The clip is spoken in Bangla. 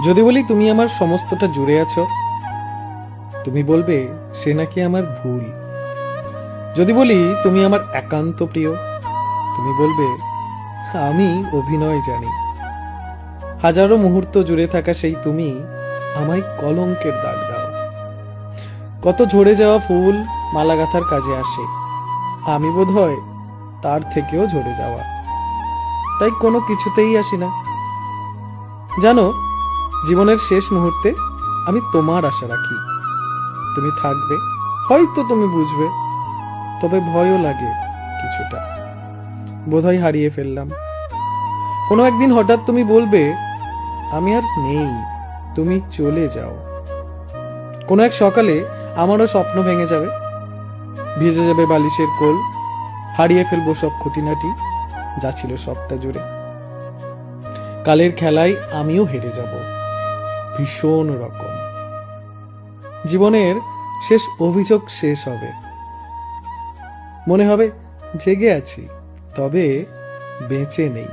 যদি বলি তুমি আমার সমস্তটা জুড়ে আছো, তুমি বলবে সে নাকি আমার ভুল। যদি বলি তুমি আমার একান্ত প্রিয়, তুমি বলবে আমি অভিনয় জানি। হাজারো মুহূর্ত জুড়ে থাকা সেই তুমি আমায় কলঙ্কের দাগ দাও। কত ঝরে যাওয়া ফুল মালা গাঁথার কাজে আসে, আমি বোধহয় তার থেকেও ঝরে যাওয়া, তাই কোনো কিছুতেই আসি না। জানো, জীবনের শেষ মুহূর্তে আমি তোমার আশা রাখি। তুমি থাকবে, হয়তো তুমি বুঝবে, তবে ভয়ও লাগে কিছুটা। বোধহয় হারিয়ে ফেললাম। কোনো একদিন হঠাৎ তুমি বলবে আমি আর নেই, তুমি চলে যাও। কোনো এক সকালে আমারও স্বপ্ন ভেঙে যাবে, ভিজে যাবে বালিশের কোল, হারিয়ে ফেলবো সব খুঁটিনাটি যা ছিল সবটা জুড়ে। কালের খেলায় আমিও হেরে যাব ভীষণ রকম। জীবনের শেষ অভিযোগ শেষ হবে, মনে হবে জেগে আছি তবে বেঁচে নেই।